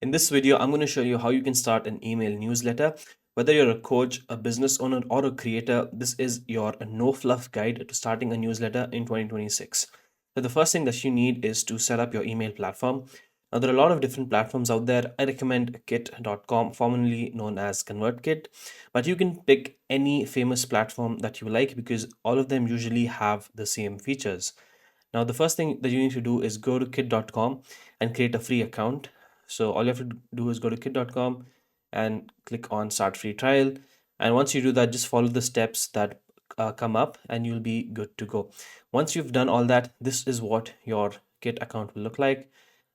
In this video, I'm going to show you how you can start an email newsletter. Whether you're a coach, a business owner, or a creator, this is your no fluff guide to starting a newsletter in 2026. So the first thing that you need is to set up your email platform. Now, there are a lot of different platforms out there. I recommend kit.com, formerly known as ConvertKit, but you can pick any famous platform that you like because all of them usually have the same features. Now, the first thing that you need to do is go to kit.com and create a free account. So all you have to do is go to kit.com and click on start free trial. And once you do that, just follow the steps that come up and you'll be good to go. Once you've done all that, this is what your Kit account will look like.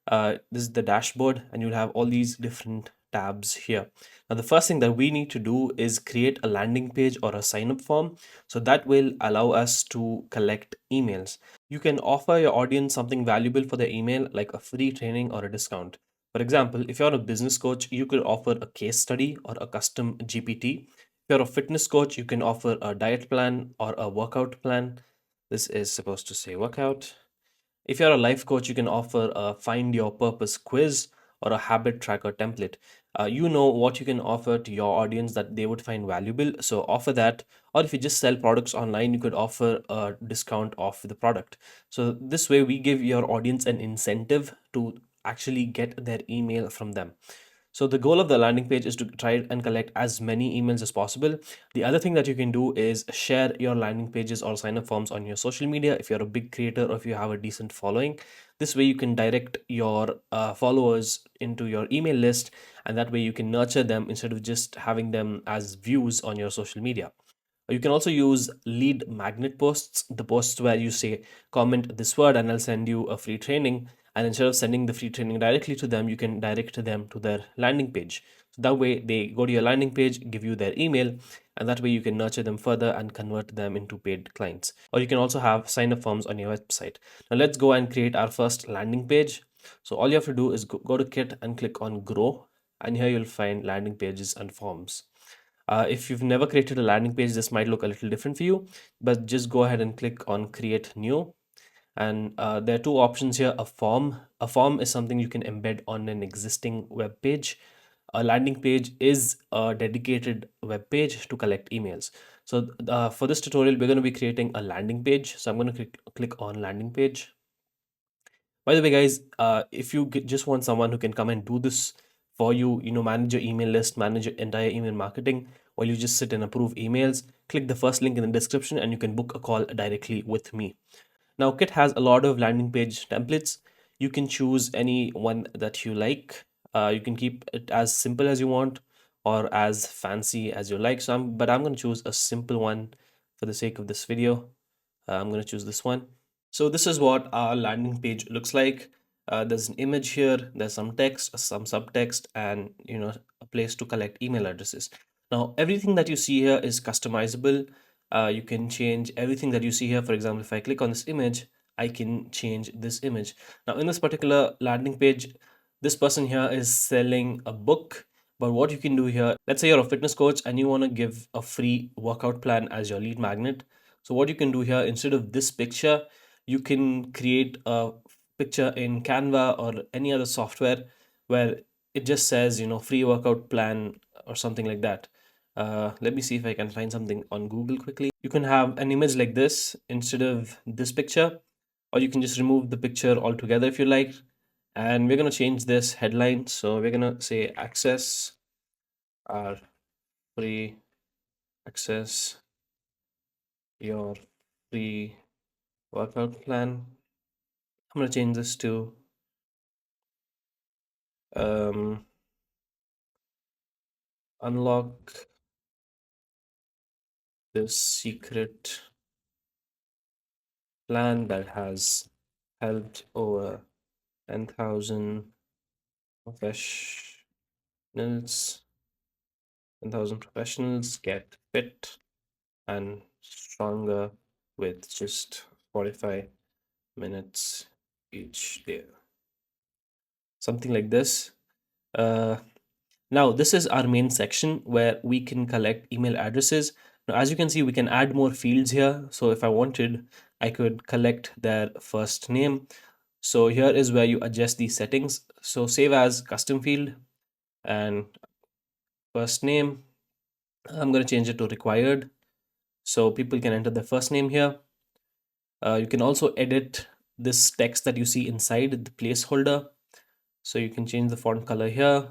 This is the dashboard, and you'll have all these different tabs here. Now, the first thing that we need to do is create a landing page or a sign up form. So that will allow us to collect emails. You can offer your audience something valuable for their email, like a free training or a discount. For example, if you're a business coach, you could offer a case study or a custom GPT. If you're a fitness coach, you can offer a diet plan or a workout plan. This is supposed to say workout. If you're a life coach, you can offer a find your purpose quiz or a habit tracker template. You know what you can offer to your audience that they would find valuable, so offer that. Or if you just sell products online, you could offer a discount off the product. So this way, we give your audience an incentive to actually get their email from them. So the goal of the landing page is to try and collect as many emails as possible. The other thing that you can do is share your landing pages or sign up forms on your social media if you're a big creator or if you have a decent following. This way you can direct your followers into your email list, and that way you can nurture them instead of just having them as views on your social media. You can also use lead magnet posts, the posts where you say, comment this word and I'll send you a free training. And instead of sending the free training directly to them, you can direct them to their landing page. So that way they go to your landing page, give you their email, and that way you can nurture them further and convert them into paid clients. Or you can also have sign up forms on your website. Now let's go and create our first landing page. So all you have to do is go to Kit and click on Grow. And here you'll find landing pages and forms. If you've never created a landing page, this might look a little different for you, but just go ahead and click on create new. And there are two options here. A form. A form is something you can embed on an existing web page. A landing page is a dedicated web page to collect emails. So for this tutorial, we're going to be creating a landing page. So I'm going to click on landing page. By the way, guys, if you just want someone who can come and do this for you, manage your email list, manage your entire email marketing, while you just sit and approve emails, click the first link in the description and you can book a call directly with me. Now, Kit has a lot of landing page templates. You can choose any one that you like. You can keep it as simple as you want or as fancy as you like. But I'm going to choose a simple one for the sake of this video. I'm going to choose this one. So this is what our landing page looks like. There's an image here, there's some text, some subtext, and a place to collect email addresses. Now everything that you see here is customizable. You can change everything that you see here. For example, if I click on this image, I can change this image. Now in this particular landing page, this person here is selling a book. But what you can do here, let's say you're a fitness coach and you want to give a free workout plan as your lead magnet. So what you can do here, instead of this picture, you can create a picture in Canva or any other software where it just says, free workout plan or something like that. Let me see if I can find something on Google quickly. You can have an image like this instead of this picture, or you can just remove the picture altogether if you like. And we're going to change this headline. So we're going to say access our free access your free workout plan. I'm going to change this to unlock this secret plan that has helped over 10,000 professionals 10,000 professionals get fit and stronger with just 45 minutes each day. Something like this. Now, this is our main section where we can collect email addresses. Now, as you can see, we can add more fields here. So if I wanted, I could collect their first name, So here is where you adjust these settings. So save as custom field, and first name, I'm going to change it to required. So people can enter their first name here. You can also edit this text that you see inside the placeholder. So you can change the font color here,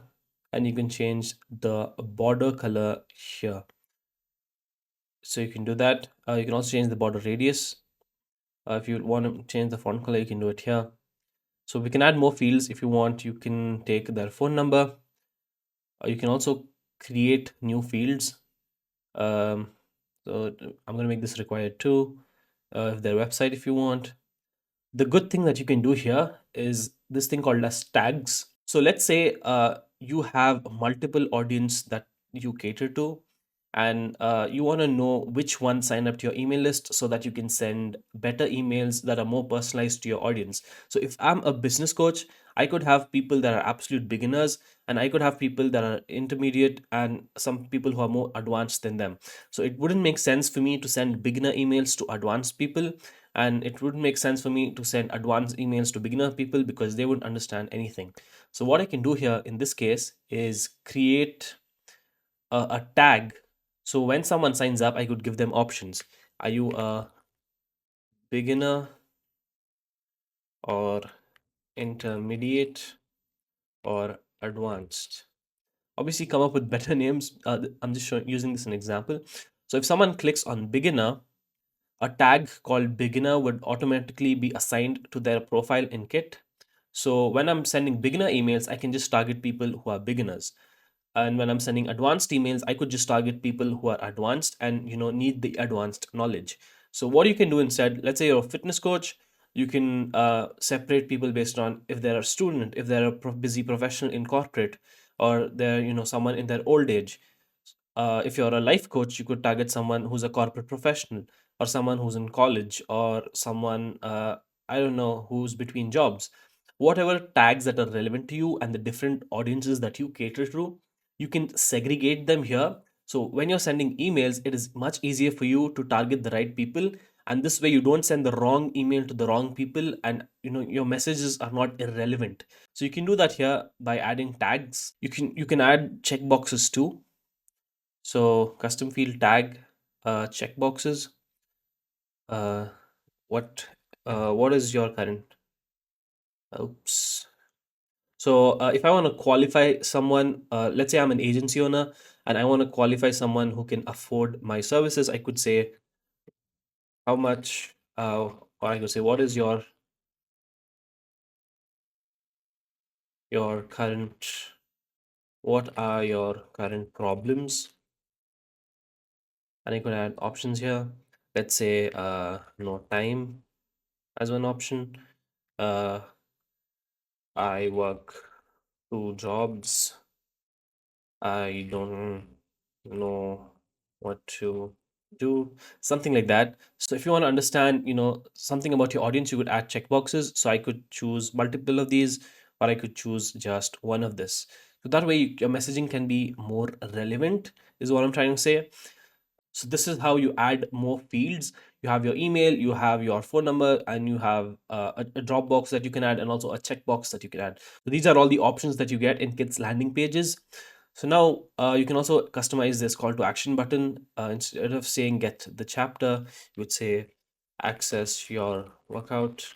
and you can change the border color here. So you can do that. You can also change the border radius. If you want to change the font color, you can do it here. So we can add more fields if you want. You can take their phone number. You can also create new fields. Um, I'm going to make this required too. If their website, if you want. The good thing that you can do here is this thing called as tags. So let's say you have multiple audience that you cater to, and you want to know which one sign up to your email list so that you can send better emails that are more personalized to your audience. So if I'm a business coach, I could have people that are absolute beginners, and I could have people that are intermediate, and some people who are more advanced than them. So it wouldn't make sense for me to send beginner emails to advanced people, and it wouldn't make sense for me to send advanced emails to beginner people because they wouldn't understand anything. So what I can do here in this case is create a tag. So when someone signs up, I could give them options. Are you a beginner or intermediate or advanced? Obviously, come up with better names. I'm just using this as an example. So if someone clicks on beginner, a tag called beginner would automatically be assigned to their profile in Kit. So when I'm sending beginner emails, I can just target people who are beginners. And when I'm sending advanced emails, I could just target people who are advanced and need the advanced knowledge. So what you can do instead, let's say you're a fitness coach, you can separate people based on if they're a student, if they're a busy professional in corporate, or they're someone in their old age. If you're a life coach, you could target someone who's a corporate professional, or someone who's in college, or someone, I don't know, who's between jobs. Whatever tags that are relevant to you and the different audiences that you cater to, you can segregate them here. So when you're sending emails, it is much easier for you to target the right people, and this way you don't send the wrong email to the wrong people, and your messages are not irrelevant. So you can do that here by adding tags. You can add checkboxes too. So custom field tag, checkboxes. Uh, what is your current? Oops. So if I want to qualify someone, let's say I'm an agency owner and I want to qualify someone who can afford my services, I could say how much, or I could say your current, what are your current problems? And I could add options here. Let's say no time as one option. Uh, I work two jobs. I don't know what to do, something like that. So if you want to understand, something about your audience, you could add checkboxes. So I could choose multiple of these, or I could choose just one of this. So that way your messaging can be more relevant, is what I'm trying to say. So this is how you add more fields. You have your email, you have your phone number, and you have a Dropbox that you can add, and also a checkbox that you can add. So these are all the options that you get in Kit's landing pages. So now you can also customize this call to action button. Instead of saying get the chapter, you would say access your workout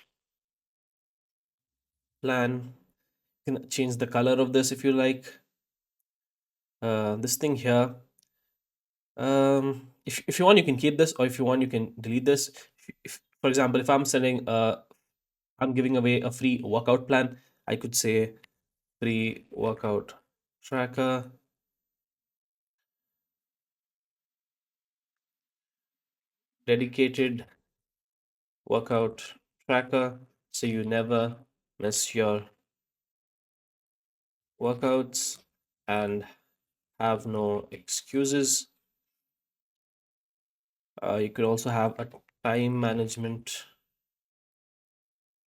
plan. You can change the color of this if you like. This thing here, if you want, you can keep this, or if you want, you can delete this. For example, if I'm giving away a free workout plan, I could say free workout tracker, dedicated workout tracker, so you never miss your workouts and have no excuses. You could also have a time management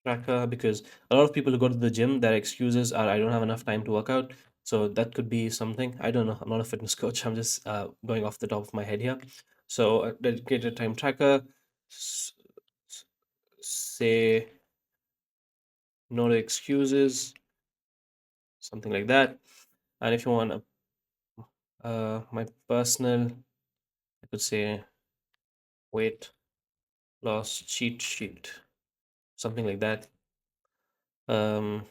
tracker, because a lot of people who go to the gym, their excuses are I don't have enough time to work out. So that could be something. I don't know. I'm not a fitness coach. I'm just going off the top of my head here. So a dedicated time tracker, s- say no excuses, something like that. And if you want my personal, I could say weight loss cheat sheet, something like that. Um,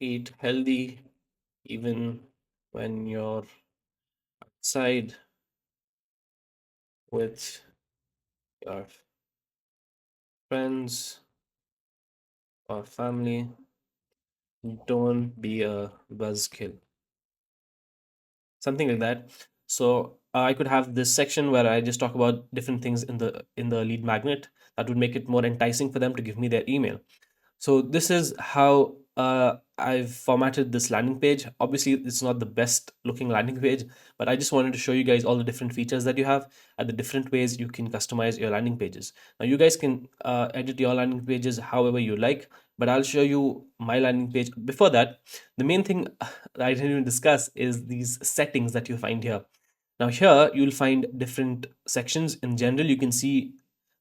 Eat healthy even when you're outside with your friends or family. Don't be a buzzkill, something like that. So I could have this section where I just talk about different things in the lead magnet that would make it more enticing for them to give me their email. So this is how I've formatted this landing page. Obviously, it's not the best looking landing page, but I just wanted to show you guys all the different features that you have and the different ways you can customize your landing pages. Now, you guys can edit your landing pages however you like, but I'll show you my landing page. Before that, the main thing that I didn't even discuss is these settings that you find here. Now, here you'll find different sections. In general, you can see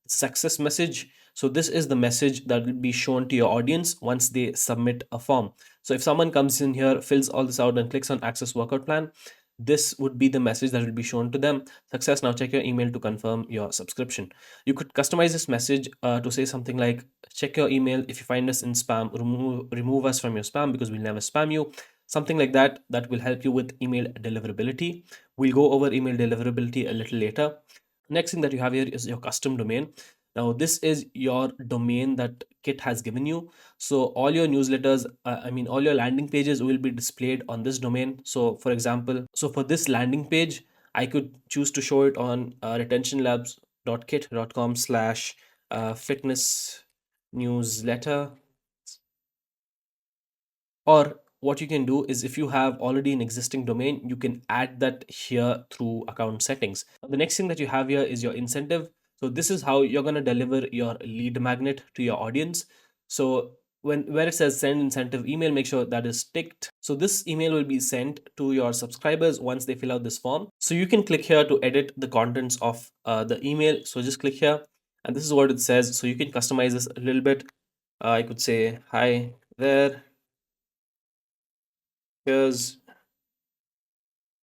success message. So this is the message that will be shown to your audience once they submit a form. So if someone comes in here, fills all this out and clicks on access workout plan, this would be the message that will be shown to them. Success, now check your email to confirm your subscription. You could customize this message to say something like, check your email. If you find us in spam, remove us from your spam because we'll never spam you. Something like that, that will help you with email deliverability. We'll go over email deliverability a little later. Next thing that you have here is your custom domain. Now, this is your domain that Kit has given you. So all your newsletters, all your landing pages will be displayed on this domain. So for example, so for this landing page, I could choose to show it on retentionlabs.kit.com/fitness newsletter. Or what you can do is, if you have already an existing domain, you can add that here through account settings. The next thing that you have here is your incentive. So this is how you're going to deliver your lead magnet to your audience. So where it says send incentive email, make sure that is ticked. So this email will be sent to your subscribers once they fill out this form. So you can click here to edit the contents of the email. So just click here and this is what it says. So you can customize this a little bit. I could say, hi there, here's,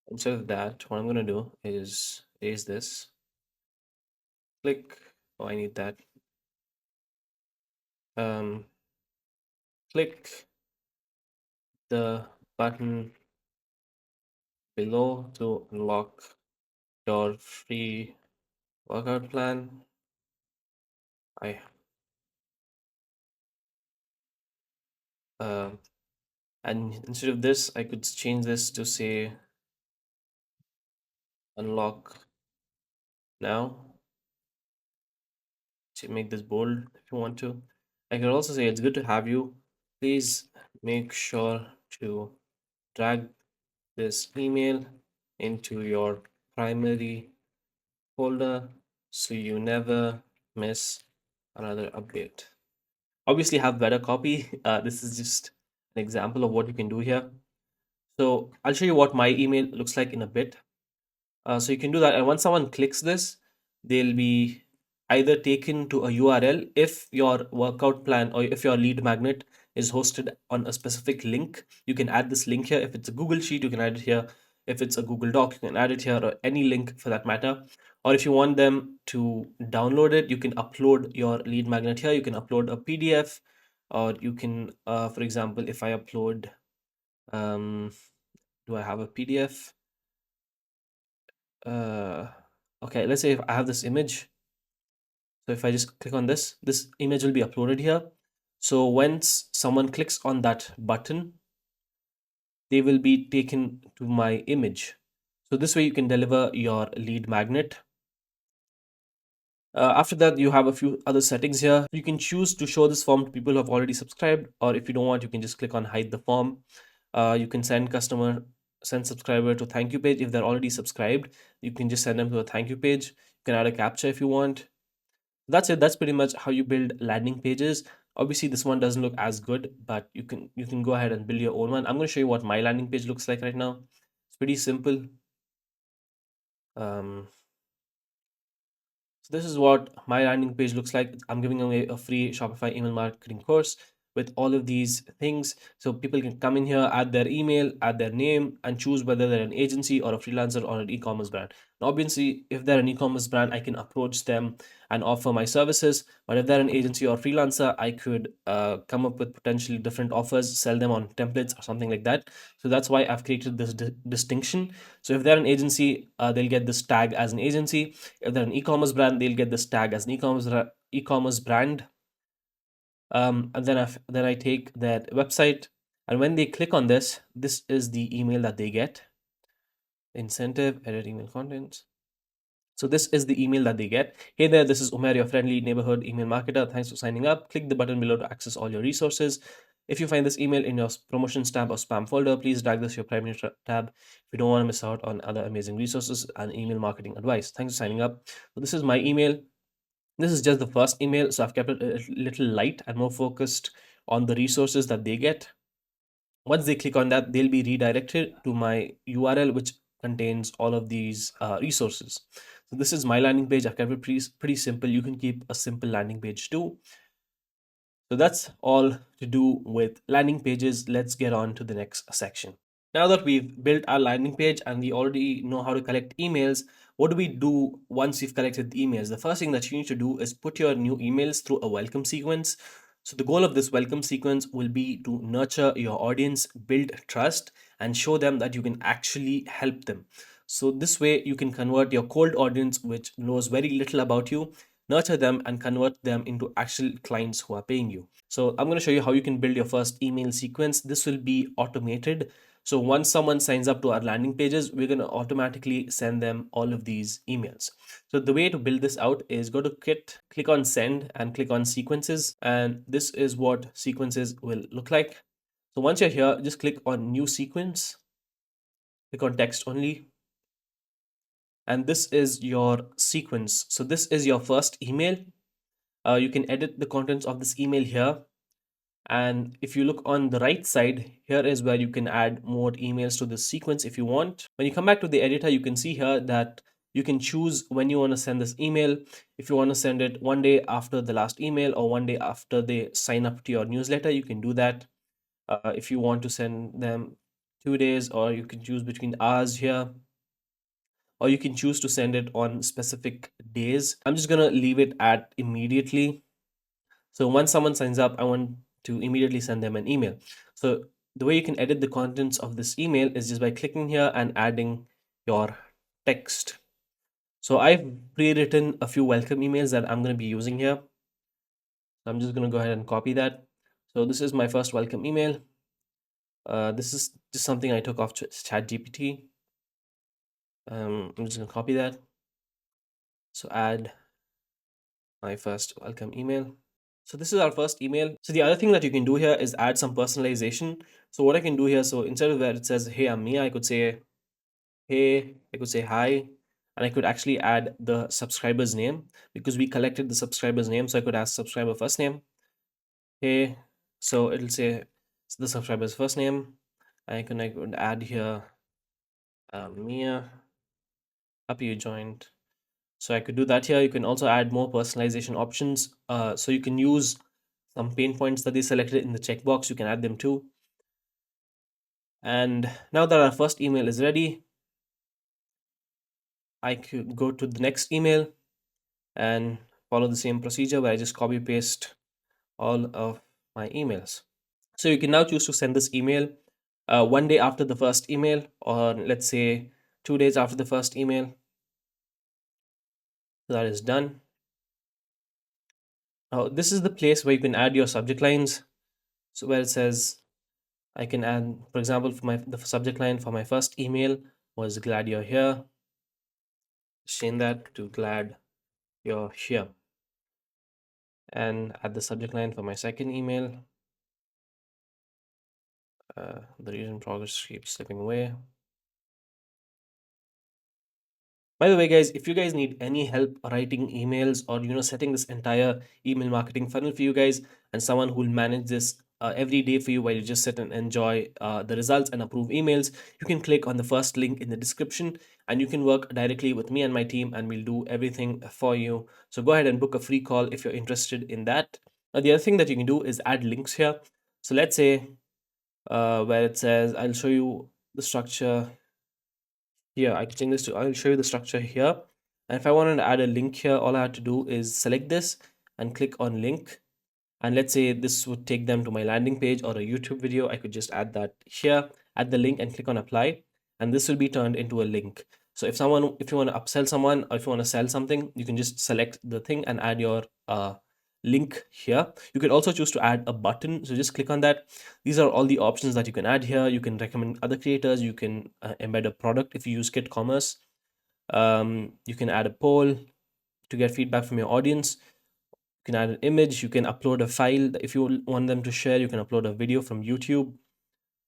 instead of that, what I'm going to do is erase this. Click. Oh, I need that. Um, Click the button below to unlock your free workout plan. I um, and instead of this, I could change this to say unlock now. To make this bold if you want to. I could also say it's good to have you. Please make sure to drag this email into your primary folder so you never miss another update. Obviously, have better copy. This is just an example of what you can do here. So I'll show you what my email looks like in a bit. So you can do that. And once someone clicks this, they'll be either taken to a URL if your workout plan or if your lead magnet is hosted on a specific link. You can add this link here. If it's a Google Sheet, you can add it here. If it's a Google Doc, you can add it here, or any link for that matter. Or if you want them to download it, you can upload your lead magnet here. You can upload a PDF, or you can, for example, if I upload, um, do I have a PDF? uh okay, let's say if I have this image, so if I just click on this image will be uploaded here. So once someone clicks on that button, they will be taken to my image. So this way you can deliver your lead magnet. After that, you have a few other settings here. You can choose to show this form to people who have already subscribed, or if you don't want, you can just click on hide the form. You can send subscriber to thank you page. If they're already subscribed, you can just send them to a thank you page. You can add a captcha if you want. That's it. That's pretty much how you build landing pages. Obviously, this one doesn't look as good, but you can go ahead and build your own one. I'm going to show you what my landing page looks like right now. It's pretty simple. Um, So this is what my landing page looks like. I'm giving away a free Shopify email marketing course with all of these things. So people can come in here, add their email, add their name, and choose whether they're an agency or a freelancer or an e-commerce brand. Now, obviously, if they're an e-commerce brand, I can approach them and offer my services. But if they're an agency or freelancer, I could come up with potentially different offers, sell them on templates or something like that. So that's why I've created this distinction. So if they're an agency, they'll get this tag as an agency. If they're an e-commerce brand, they'll get this tag as an e-commerce brand. And then I take that website, and when they click on this, this is the email that they get. Incentive, edit email contents. So this is the email that they get. Hey there, this is Umer, your friendly neighborhood email marketer. Thanks for signing up. Click the button below to access all your resources. If you find this email in your promotions tab or spam folder, please drag this to your primary tab if you don't want to miss out on other amazing resources and email marketing advice. Thanks for signing up. So this is my email. This is just the first email, so I've kept it a little light and more focused on the resources that they get. Once they click on that, they'll be redirected to my URL, which contains all of these resources. So this is my landing page. I've kept it pretty simple. You can keep a simple landing page too. So that's all to do with landing pages. Let's get on to the next section. Now that we've built our landing page and we already know how to collect emails, what do we do once we've collected the emails? The first thing that you need to do is put your new emails through a welcome sequence. So the goal of this welcome sequence will be to nurture your audience, build trust, and show them that you can actually help them. So this way you can convert your cold audience, which knows very little about you, nurture them and convert them into actual clients who are paying you. So I'm going to show you how you can build your first email sequence. This will be automated. So once someone signs up to our landing pages, we're going to automatically send them all of these emails. So the way to build this out is go to Kit, click on send and click on sequences. And this is what sequences will look like. So once you're here, just click on new sequence, click on text only. And this is your sequence. So this is your first email. You can edit the contents of this email here. And if you look on the right side, here is where you can add more emails to this sequence if you want. When you come back to the editor, you can see here that you can choose when you want to send this email. If you want to send it one day after the last email or one day after they sign up to your newsletter, you can do that. If you want to send them 2 days, or you can choose between hours here, or you can choose to send it on specific days. I'm just going to leave it at immediately. So once someone signs up, I want to immediately send them an email. So the way you can edit the contents of this email is just by clicking here and adding your text. So I've pre-written a few welcome emails that I'm going to be using here. I'm just going to go ahead and copy that. So this is my first welcome email. This is just something I took off ChatGPT. I'm just going to copy that. So add my first welcome email. So this is our first email. So the other thing that you can do here is add some personalization. So what I can do here, so instead of where it says, hey, I'm Mia, I could say, hey, I could say hi, and I could actually add the subscriber's name because we collected the subscriber's name. So I could ask subscriber first name, hey, so it'll say the subscriber's first name. I could add here, Mia, happy you joined. So I could do that here. You can also add more personalization options. So you can use some pain points that they selected in the checkbox. You can add them too. And now that our first email is ready, I could go to the next email and follow the same procedure where I just copy paste all of my emails. So you can now choose to send this email one day after the first email, or let's say 2 days after the first email. So that is done. Now this is the place where you can add your subject lines. So where it says, I can add, for example, for the subject line for my first email was glad you're here. Change that to glad you're here. And add the subject line for my second email. The reason progress keeps slipping away. By the way, guys, if you guys need any help writing emails or setting this entire email marketing funnel for you guys, and someone who will manage this every day for you while you just sit and enjoy the results and approve emails, you can click on the first link in the description and you can work directly with me and my team, and we'll do everything for you. So go ahead and book a free call if you're interested in that. Now, the other thing that you can do is add links here. So let's say where it says, I'll show you the structure here. I can change this to, I'll show you the structure here. And if I wanted to add a link here, all I have to do is select this and click on link. And let's say this would take them to my landing page or a YouTube video. I could just add that here, add the link and click on apply. And this will be turned into a link. So if you want to upsell someone or if you want to sell something, you can just select the thing and add your link here. You could also choose to add a button. So just click on that. These are all the options that you can add here. You can recommend other creators. You can embed a product if you use Kit Commerce. You can add a poll to get feedback from your audience. You can add an image. You can upload a file. If you want them to share, you can upload a video from YouTube.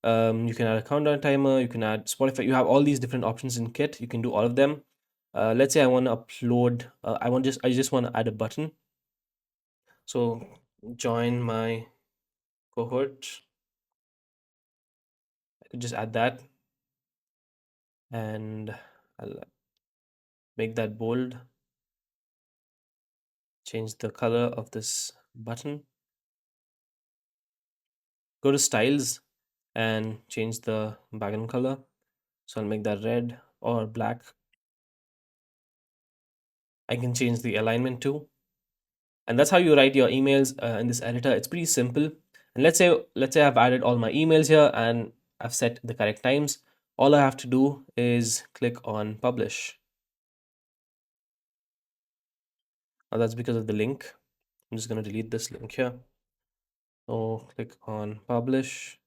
You can add a countdown timer. You can add Spotify. You have all these different options in Kit. You can do all of them. Let's say I want to upload. I just want to add a button. So join my cohort. I could just add that, and I'll make that bold. Change the color of this button. Go to styles and change the background color. So I'll make that red or black. I can change the alignment too. And that's how you write your emails in this editor. It's pretty simple. And let's say I've added all my emails here and I've set the correct times. All I have to do is click on publish. Now that's because of the link. I'm just going to delete this link here. So click on publish.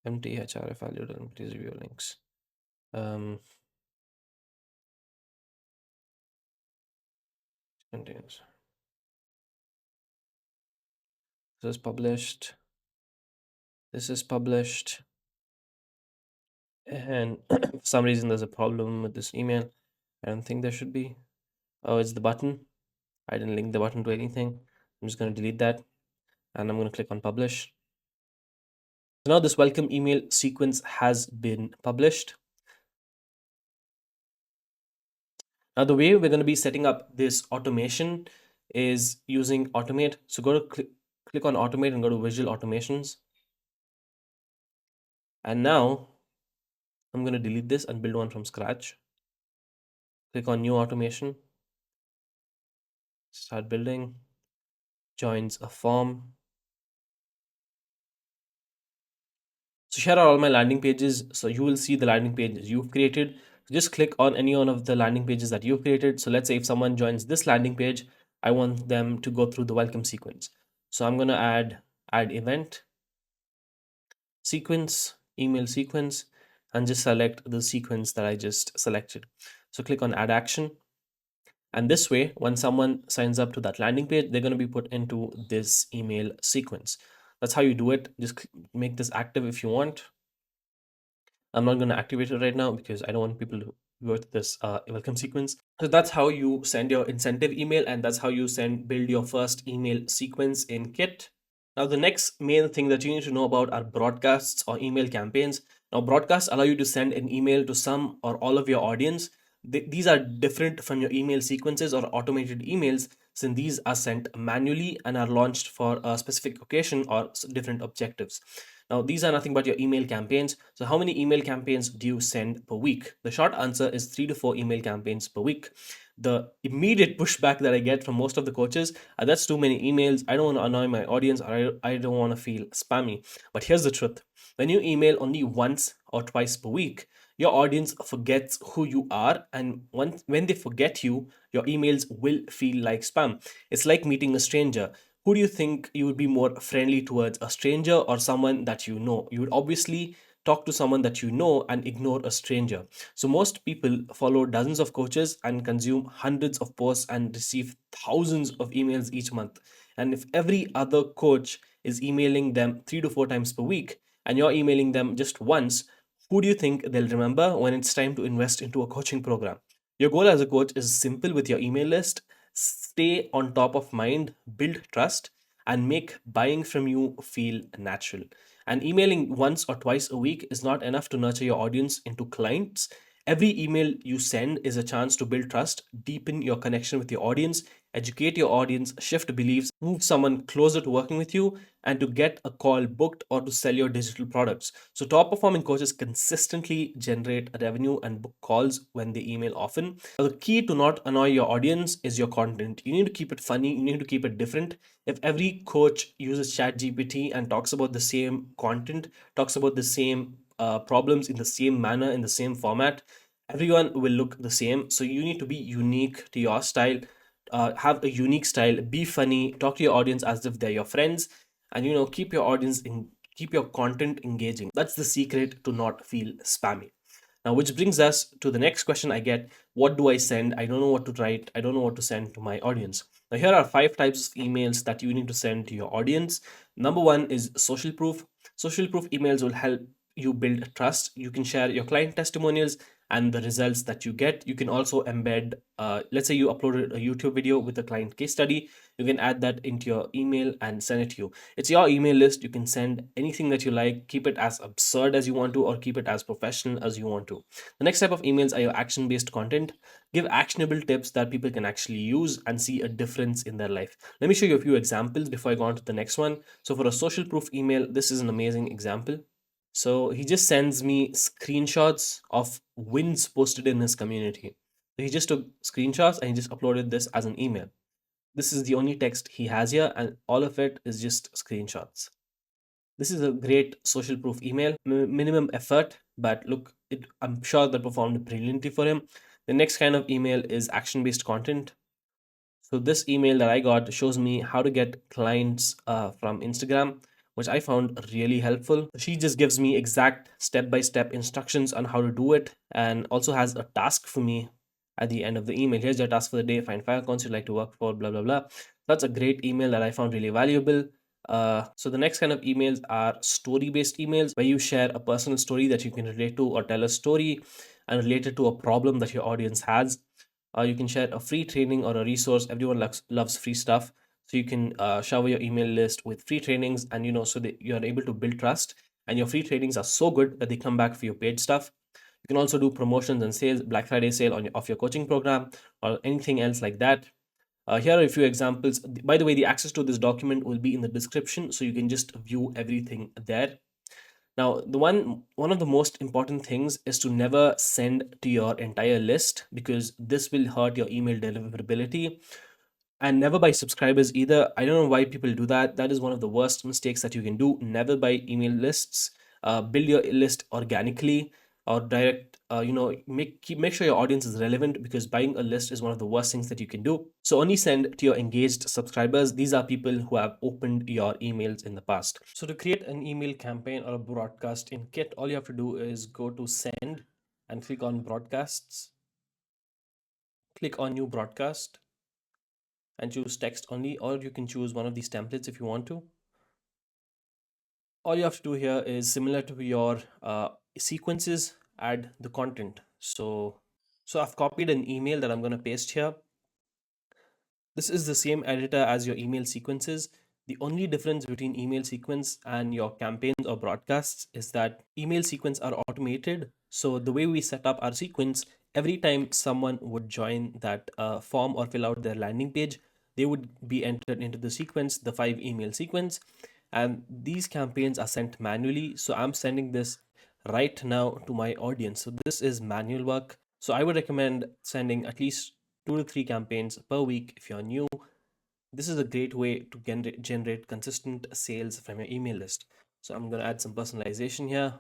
Empty href value, and please review your links. Contains. This is published. This is published. And for some reason there's a problem with this email. I don't think there should be. Oh, it's the button. I didn't link the button to anything. I'm just going to delete that and I'm going to click on publish. So now this welcome email sequence has been published. Now the way we're going to be setting up this automation is using automate. So go to click on automate and go to visual automations. And now I'm going to delete this and build one from scratch. Click on new automation. Start building. Joins a form. So here are all my landing pages. So you will see the landing pages you've created. So just click on any one of the landing pages that you've created. So let's say if someone joins this landing page, I want them to go through the welcome sequence. So I'm going to add event, sequence, email sequence, and just select the sequence that I just selected. So click on add action. And this way, when someone signs up to that landing page, they're going to be put into this email sequence. That's how you do it. Just make this active if you want. I'm not going to activate it right now because I don't want people to go to this welcome sequence. So that's how you send your incentive email, and that's how you build your first email sequence in Kit. Now, the next main thing that you need to know about are broadcasts or email campaigns. Now, broadcasts allow you to send an email to some or all of your audience. These are different from your email sequences or automated emails, since these are sent manually and are launched for a specific occasion or different objectives. Now, these are nothing but your email campaigns. So how many email campaigns do you send per week? The short answer is 3 to 4 email campaigns per week. The immediate pushback that I get from most of the coaches are, that's too many emails. I don't want to annoy my audience, or I don't want to feel spammy. But here's the truth. When you email only once or twice per week, your audience forgets who you are, and when they forget you, your emails will feel like spam. It's like meeting a stranger. Who do you think you would be more friendly towards, a stranger or someone that you know? You would obviously talk to someone that you know and ignore a stranger. So most people follow dozens of coaches and consume hundreds of posts and receive thousands of emails each month. And if every other coach is emailing them 3 to 4 times per week and you're emailing them just once, who do you think they'll remember when it's time to invest into a coaching program? Your goal as a coach is simple with your email list: stay on top of mind, build trust, and make buying from you feel natural. And emailing once or twice a week is not enough to nurture your audience into clients. Every email you send is a chance to build trust, deepen your connection with your audience, educate your audience, shift beliefs, move someone closer to working with you, and to get a call booked or to sell your digital products. So, top performing coaches consistently generate revenue and book calls when they email often. The key to not annoy your audience is your content. You need to keep it funny, you need to keep it different. If every coach uses ChatGPT and talks about the same content, talks about the same problems in the same manner, in the same format, everyone will look the same. So you need to be unique to your style, have a unique style, be funny, talk to your audience as if they're your friends, and keep your audience in, keep your content engaging. That's the secret to not feel spammy. Now, which brings us to the next question I get: what do I send? I don't know what to write. I don't know what to send to my audience. Now, here are 5 types of emails that you need to send to your audience. Number one is social proof. Social proof emails will help you build trust. You can share your client testimonials and the results that you get. You can also embed, let's say you uploaded a YouTube video with a client case study. You can add that into your email and send it to you. It's your email list. You can send anything that you like, keep it as absurd as you want to, or keep it as professional as you want to. The next type of emails are your action based content. Give actionable tips that people can actually use and see a difference in their life. Let me show you a few examples before I go on to the next one. So, for a social proof email, this is an amazing example. So he just sends me screenshots of wins posted in his community. So he just took screenshots and he just uploaded this as an email. This is the only text he has here, and all of it is just screenshots. This is a great social proof email, minimum effort, but look, I'm sure that performed brilliantly for him. The next kind of email is action based content. So this email that I got shows me how to get clients from Instagram, which I found really helpful. She just gives me exact step-by-step instructions on how to do it, and also has a task for me at the end of the email. Here's your task for the day: find 5 accounts you'd like to work for, blah blah blah. That's a great email that I found really valuable. So the next kind of emails are story-based emails, where you share a personal story that you can relate to, or tell a story and relate it to a problem that your audience has. You can share a free training or a resource. Everyone loves free stuff. So you can shower your email list with free trainings, and so that you are able to build trust. And your free trainings are so good that they come back for your paid stuff. You can also do promotions and sales, Black Friday sale of your coaching program, or anything else like that. Here are a few examples. By the way, the access to this document will be in the description, so you can just view everything there. Now, the one of the most important things is to never send to your entire list, because this will hurt your email deliverability. And never buy subscribers either. I don't know why people do that. That is one of the worst mistakes that you can do. Never buy email lists. Build your list organically, or direct. Make sure your audience is relevant, because buying a list is one of the worst things that you can do. So only send to your engaged subscribers. These are people who have opened your emails in the past. So to create an email campaign or a broadcast in Kit, all you have to do is go to Send and click on Broadcasts. Click on New Broadcast and choose text only, or you can choose one of these templates if you want to. All you have to do here is similar to your sequences, add the content. So I've copied an email that I'm going to paste here. This is the same editor as your email sequences. The only difference between email sequence and your campaigns or broadcasts is that email sequence are automated. So the way we set up our sequence, every time someone would join that form or fill out their landing page, they would be entered into the sequence, the 5 email sequence. And these campaigns are sent manually. So I'm sending this right now to my audience. So this is manual work. So I would recommend sending at least 2 to 3 campaigns per week if you're new. This is a great way to generate consistent sales from your email list. So I'm going to add some personalization here.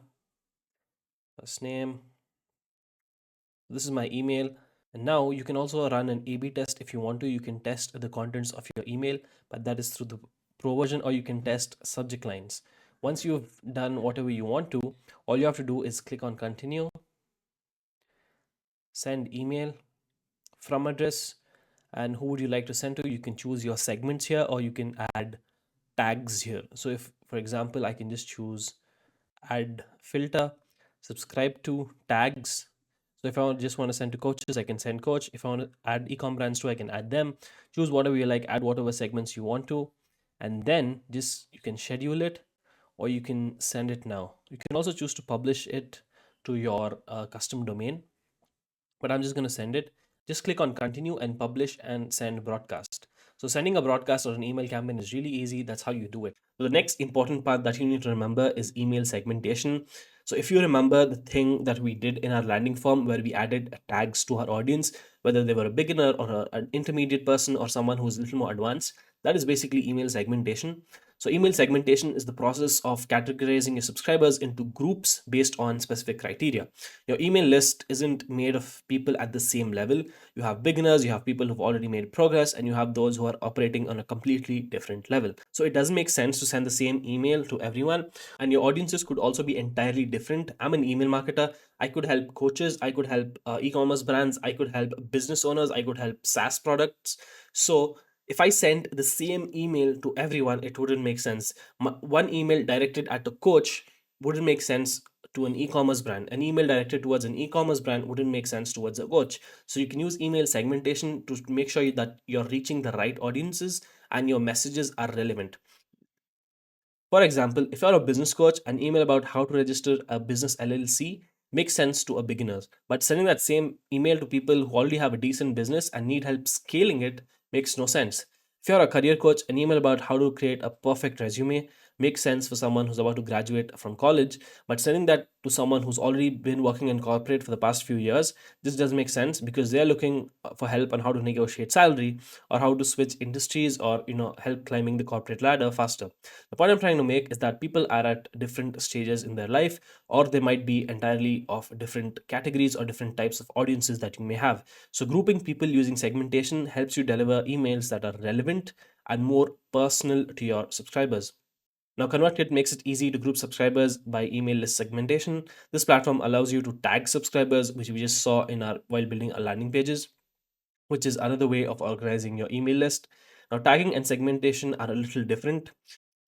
First name. This is my email. And now you can also run an A/B test if you want to. You can test the contents of your email, but that is through the pro version, or you can test subject lines. Once you've done whatever you want to, all you have to do is click on continue, send email, from address, and who would you like to send to. You can choose your segments here, or you can add tags here. So if, for example, I can just choose add filter, subscribe to, tags. So if I just want to send to coaches, I can send coach. If I want to add ecom brands to, I can add them. Choose whatever you like, add whatever segments you want to. and then just you can schedule it or you can send it now. You can also choose to publish it to your custom domain, but I'm just going to send it. Just click on continue and publish and send broadcast. So sending a broadcast or an email campaign is really easy. That's how you do it. So the next important part that you need to remember is email segmentation. So if you remember the thing that we did in our landing form where we added tags to our audience, whether they were a beginner or an intermediate person or someone who's a little more advanced, that is basically email segmentation. So email segmentation is the process of categorizing your subscribers into groups based on specific criteria. Your email list isn't made of people at the same level. You have beginners, you have people who've already made progress, and you have those who are operating on a completely different level. So it doesn't make sense to send the same email to everyone, and your audiences could also be entirely different. I'm an email marketer. I could help coaches, I could help e-commerce brands, I could help business owners, I could help SaaS products. So if I sent the same email to everyone, it wouldn't make sense. One email directed at a coach wouldn't make sense to an e-commerce brand. An email directed towards an e-commerce brand wouldn't make sense towards a coach. So you can use email segmentation to make sure that you're reaching the right audiences and your messages are relevant. For example, if you're a business coach, an email about how to register a business LLC makes sense to a beginner. But sending that same email to people who already have a decent business and need help scaling it makes no sense. If you're a career coach, an email about how to create a perfect resume makes sense for someone who's about to graduate from college. But sending that to someone who's already been working in corporate for the past few years, this doesn't make sense because they're looking for help on how to negotiate salary or how to switch industries or help climbing the corporate ladder faster. The point I'm trying to make is that people are at different stages in their life, or they might be entirely of different categories or different types of audiences that you may have. So, grouping people using segmentation helps you deliver emails that are relevant and more personal to your subscribers. Now, ConvertKit makes it easy to group subscribers by email list segmentation. This platform allows you to tag subscribers, which we just saw in our while building our landing pages, which is another way of organizing your email list. Now, tagging and segmentation are a little different.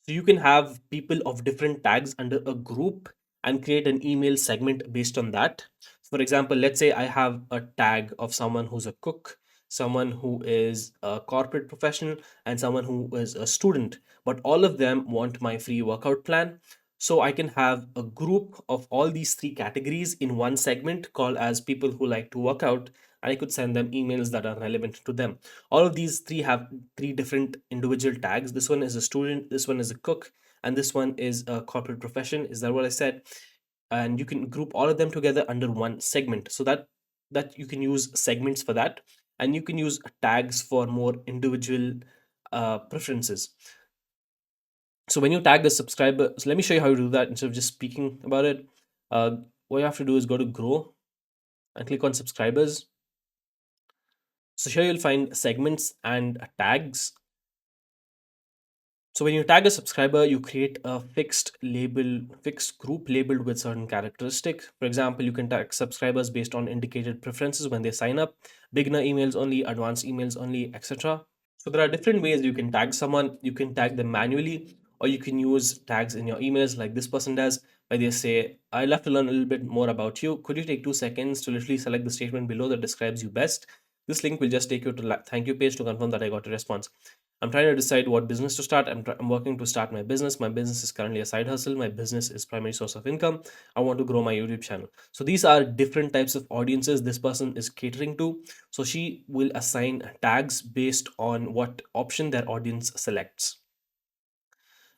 So you can have people of different tags under a group and create an email segment based on that. For example, let's say I have a tag of someone who's a cook, someone who is a corporate professional, and someone who is a student, but all of them want my free workout plan. So I can have a group of all these three categories in one segment called as people who like to work out, and I could send them emails that are relevant to them. All of these three have three different individual tags. This one is a student, this one is a cook, and this one is a corporate profession. Is that what I said? And you can group all of them together under one segment, so that you can use segments for that, and you can use tags for more individual preferences. So when you tag the subscriber, so let me show you how to do that instead of just speaking about it. uh, what you have to do is go to grow and click on subscribers. So here you'll find segments and tags. So when you tag a subscriber, you create a fixed group labeled with certain characteristics. For example, you can tag subscribers based on indicated preferences when they sign up, beginner emails only, advanced emails only, etc. So there are different ways you can tag someone. You can tag them manually, or you can use tags in your emails like this person does, where they say, I'd love to learn a little bit more about you. Could you take 2 seconds to literally select the statement below that describes you best? This link will just take you to thank you page to confirm that I got a response. I'm trying to decide what business to start. I'm working to start my business. My business is currently a side hustle. My business is primary source of income. I want to grow my YouTube channel. So these are different types of audiences this person is catering to. So she will assign tags based on what option their audience selects.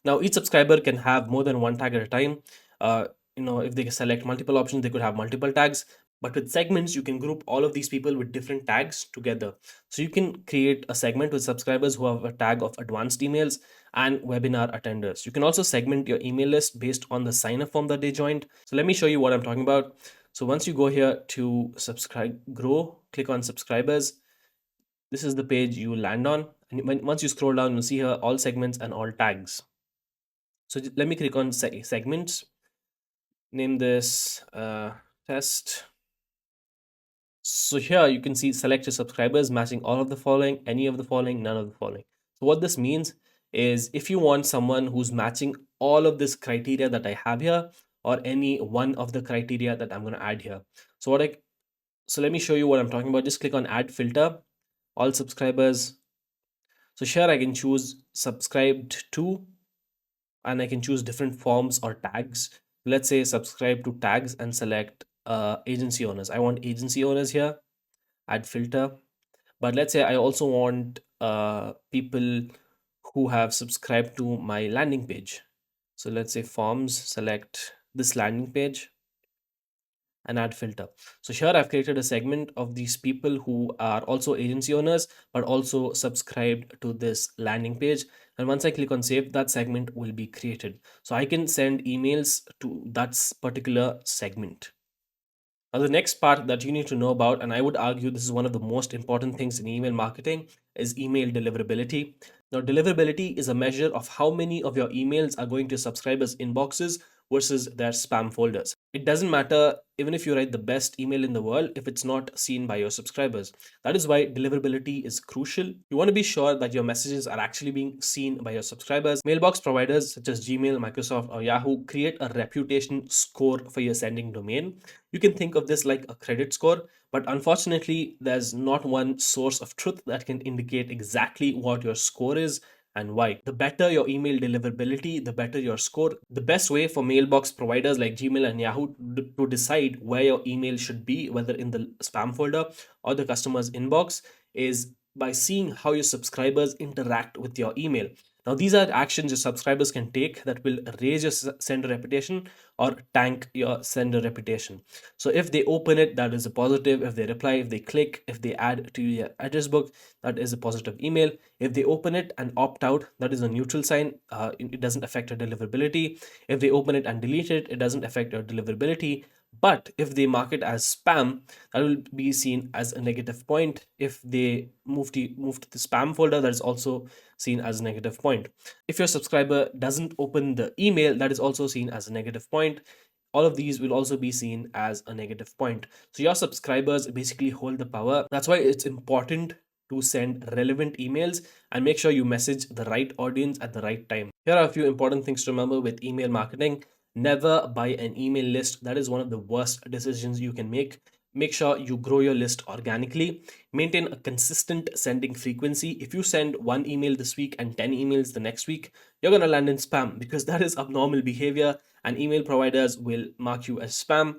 Now, each subscriber can have more than one tag at a time. Uh, if they select multiple options, they could have multiple tags. But with segments, you can group all of these people with different tags together. So you can create a segment with subscribers who have a tag of advanced emails and webinar attenders. You can also segment your email list based on the sign up form that they joined. So let me show you what I'm talking about. So once you go here to subscribe, grow, click on subscribers. This is the page you land on. And once you scroll down, you'll see here all segments and all tags. So let me click on segments, name this test. So here you can see select your subscribers matching all of the following, any of the following, none of the following. So what this means is if you want someone who's matching all of this criteria that I have here, or any one of the criteria that I'm going to add here. So let me show you what I'm talking about. Just click on add filter, all subscribers. So here I can choose subscribed to, and I can choose different forms or tags. Let's say subscribe to tags and select agency owners. I want agency owners here, add filter. But let's say I also want people who have subscribed to my landing page. So let's say forms, select this landing page and add filter. So here I've created a segment of these people who are also agency owners, but also subscribed to this landing page. And once I click on save, that segment will be created. So I can send emails to that particular segment. Now, the next part that you need to know about, and I would argue this is one of the most important things in email marketing, is email deliverability. Now, deliverability is a measure of how many of your emails are going to subscribers' inboxes versus their spam folders. It doesn't matter even if you write the best email in the world if it's not seen by your subscribers. That is why deliverability is crucial. You want to be sure that your messages are actually being seen by your subscribers. Mailbox providers such as Gmail, Microsoft, or Yahoo create a reputation score for your sending domain. You can think of this like a credit score, but unfortunately, there's not one source of truth that can indicate exactly what your score is and why. The better your email deliverability, the better your score. The best way for mailbox providers like Gmail and Yahoo to decide where your email should be, whether in the spam folder or the customer's inbox, is by seeing how your subscribers interact with your email. Now, these are actions your subscribers can take that will raise your sender reputation or tank your sender reputation. So, if they open it, that is a positive. If they reply, if they click, if they add to your address book, that is a positive email. If they open it and opt out, that is a neutral sign. It doesn't affect your deliverability. If they open it and delete it, it doesn't affect your deliverability. But if they mark it as spam, that will be seen as a negative point. If they move to the spam folder, that is also seen as a negative point. If your subscriber doesn't open the email, that is also seen as a negative point. All of these will also be seen as a negative point. So your subscribers basically hold the power. That's why it's important to send relevant emails and make sure you message the right audience at the right time. Here are a few important things to remember with email marketing. Never buy an email list. That is one of the worst decisions you can make. Make sure you grow your list organically. Maintain a consistent sending frequency. If you send one email this week and 10 emails the next week, you're going to land in spam because that is abnormal behavior and email providers will mark you as spam.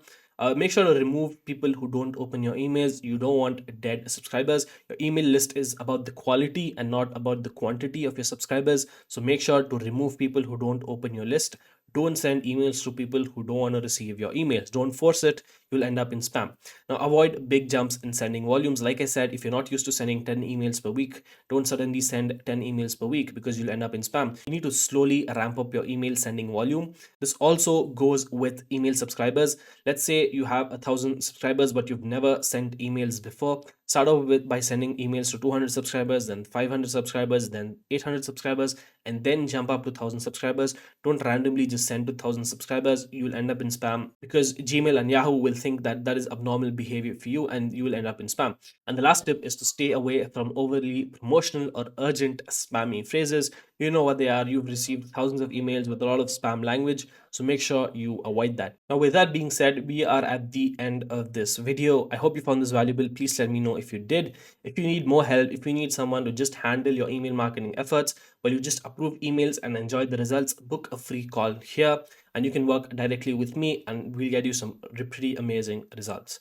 Make sure to remove people who don't open your emails. You don't want dead subscribers. Your email list is about the quality and not about the quantity of your subscribers. So make sure to remove people who don't open your list. Don't send emails to people who don't want to receive your emails. Don't force it. You'll end up in spam. Now, avoid big jumps in sending volumes. Like I said, if you're not used to sending 10 emails per week, don't suddenly send 10 emails per week because you'll end up in spam. You need to slowly ramp up your email sending volume. This also goes with email subscribers. Let's say you have 1,000 subscribers, but you've never sent emails before. Start off with by sending emails to 200 subscribers, then 500 subscribers, then 800 subscribers, and then jump up to 1,000 subscribers. Don't randomly just send to 1,000 subscribers. You'll end up in spam because Gmail and Yahoo will think that that is abnormal behavior for you and you will end up in spam. And the last tip is to stay away from overly promotional or urgent spammy phrases. You know what they are. You've received thousands of emails with a lot of spam language, so make sure you avoid that. Now, with that being said, we are at the end of this video. I hope you found this valuable. Please let me know if you did. If you need more help, if you need someone to just handle your email marketing efforts while you just approve emails and enjoy the results, book a free call here and you can work directly with me and we'll get you some pretty amazing results.